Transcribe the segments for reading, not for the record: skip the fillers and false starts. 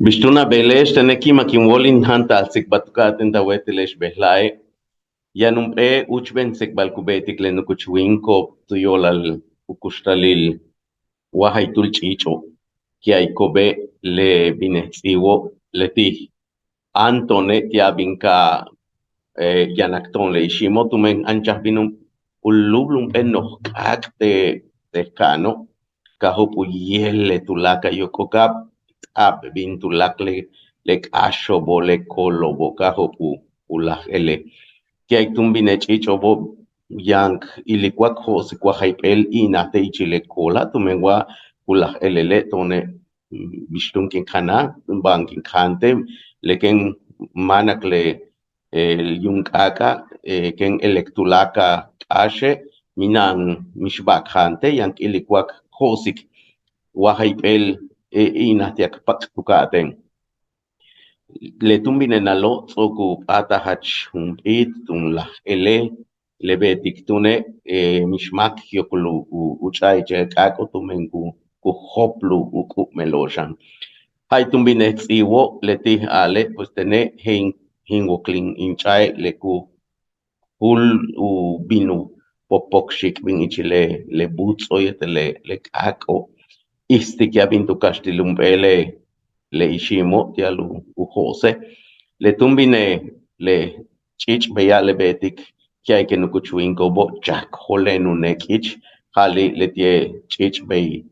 Bishtuna belesh teneki makin wolin hanta sikbatuka tenta wetilesh behlae. Yanumpe uchben sikbalkubetik lenukuchwinko tuyolal ukustalil wahaitul chicho. Kiaikobe le binesiwo leti. Antone tiabinka yanakton le ishimo tumen anchas binum ulublum eno kakte tekano. Kahopu yele tulaka yokokap ap bin tulak le asho bo le kolo bo kahopu ulah ele. Kiai tumbine chicho bo yank ilikuak hosi kwa haipel ina te ichile kola tumenwa ulah elele tone bishtunkin kana bankin kante leken manakle el yunkaka ken elektulaka ashe minan mishbak hante yank ilikuak hosik wahaipel ina tiak pak tukaten le tumbine nalo tsoku pata hach it tun la ele le betik tune mishmak yokulu uchai je kako tumengu ku hoplu ku meloshan hay tumbine tsiwo le ti ale pues tene hin inchai le ku hul u binu popok shik bin ichile le butso yetele le kako isti kia bintu kastilumbele le ishimo tialu ujose le tumbine le chich beya le betik kia ke nukuchuinko bo jack holenu nekich hali le tie chich be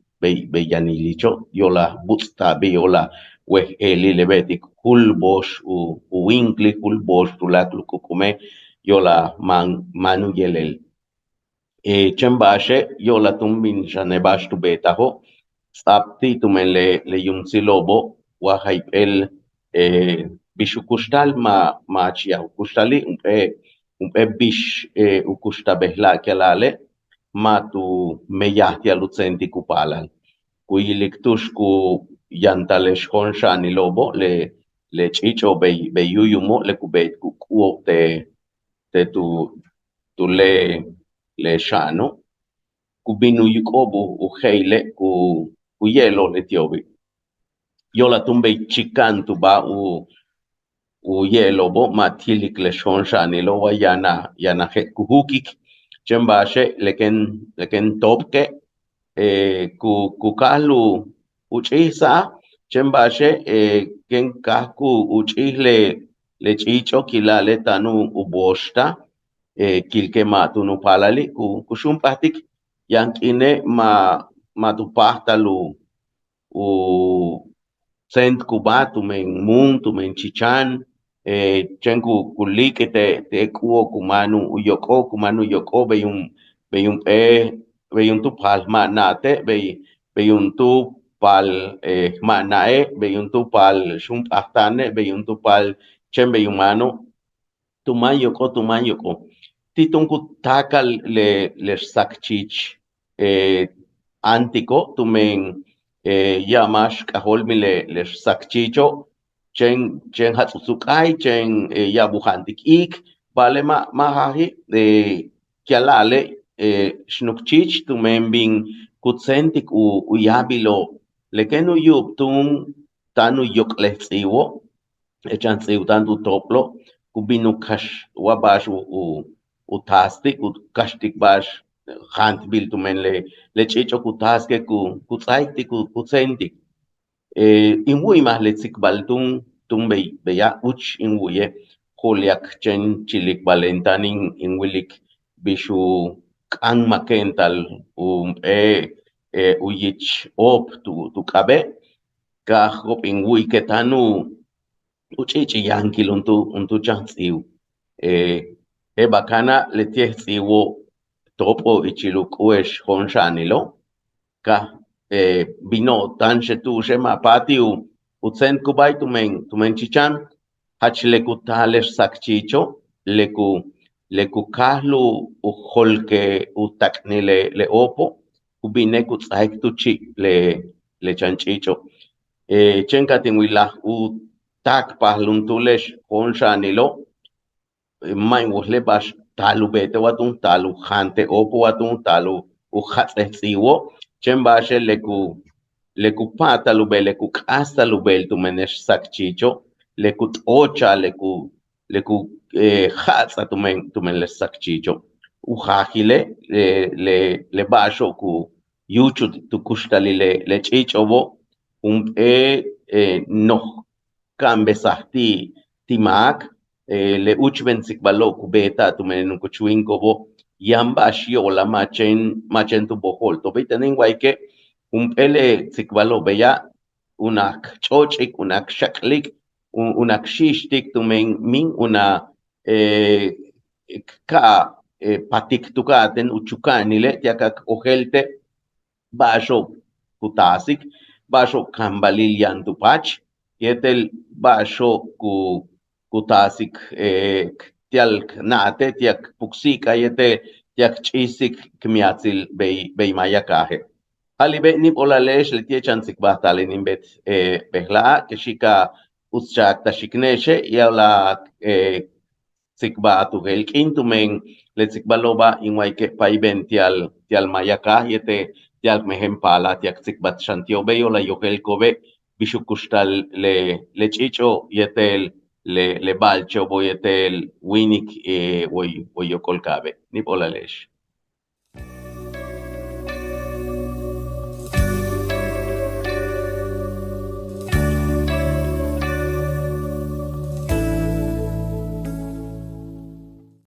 yanilicho yola butsta be yola we eli le betik hul bosh u winkli hul bosh tulak lukukume yola manu yelel chembashe yola tumbin janebash tu betaho sapti tumen le yunsilobo wahaipel bishukustal ma chia ukustali umpe bish ukustabehla kelale ma tu meyahtia lucenti kupalal kuyiliktush ku yantalesh honshani lobo le chicho be yuyumo le kubet ku kuo te tu le shano kubinu yukobu uheile ku yelo le tiobi yola tumbe chikantu ba u yelo bo matilik le shonshani lo wa yana he kuhukik chembashe leken topke ku kalu uchisa chembashe ken kaku uchile le chicho kilale tanu uboshta kilke matunu palali kushumpatik yankine ma tu pahtalu u sent kubatu men mun tu men chichan chenku kulike te kuo kumanu uyoko beyun tu pal manate beyun tu pal manae beyun tu pal shumpahtane beyun tu pal chen beyumano tuman yoko titunku taka le sakchich antico tumen yamash kaholmi le sakchicho chen hatsukai chen yabuhantik ik vale ma hahi kialale shnukchich tumen bin kutsentik u yabilo lekenu yub tun tanu yokle tsiwo echan tsiw tantu toplo kubinu kash wabash u tastik u kashtik bash hant bil tumen le chicho ku taske ku tsaikti ku tsentik inwui mah le tsikbaltun tumbei beya uch inwuye holiak chen chilik valentanin inwilik bishu kan makental uyich op tu kabe ka hop inwui ketanu uchichi yankil untu chantsiu bakana le tiesiwo topo ichiluk uesh honshanilo ka bino tanche tu shema patiu utsen kubay tumen chichan hach leku talesh sakchicho leku kahlu u holke u takni le opo ubine ku tsaik tu chi le chanchicho chenka tinwila u tak pahlun tulesh honshanilo main wosle bash talu bete watun talu hante opo watun talu u hatse tsiwo chen bashe Lecupata lube, lecucasta lubel tumenesh sakchicho, lecutocha, hatsa tumen les sakchicho. Ujajile, le basho ku yuchu tu kushtali le chichobo, no cambe sahti timak, le uchben sikbalo kubeta tumen kuchuinkobo, yamba shiola machen tu bohol. To bitanin guayke, pele sikbalo beya, unak chochik, unak shaklik, unak shishtik tumen min una ka patik tukaten uchukanile, tiakak ojelte, basho kutasik, basho kambalil yantupach, yetel basho kutasik tial nate, tiak puksika, yete tiak chisik kmiatzil bei mayakaje. Halibe nip olalesh le tiechan sikbahtale nimbet behla, keshika uschak tashikneshe, yala sikba atugel kintumen le sikbaloba inwaike paiben tial mayaka yete tial mehempala tiak sikbat shantiobe yola yokel kobe bishukustal le chicho yetel le balcho boyetel winik woy yokol kabe nip olalesh.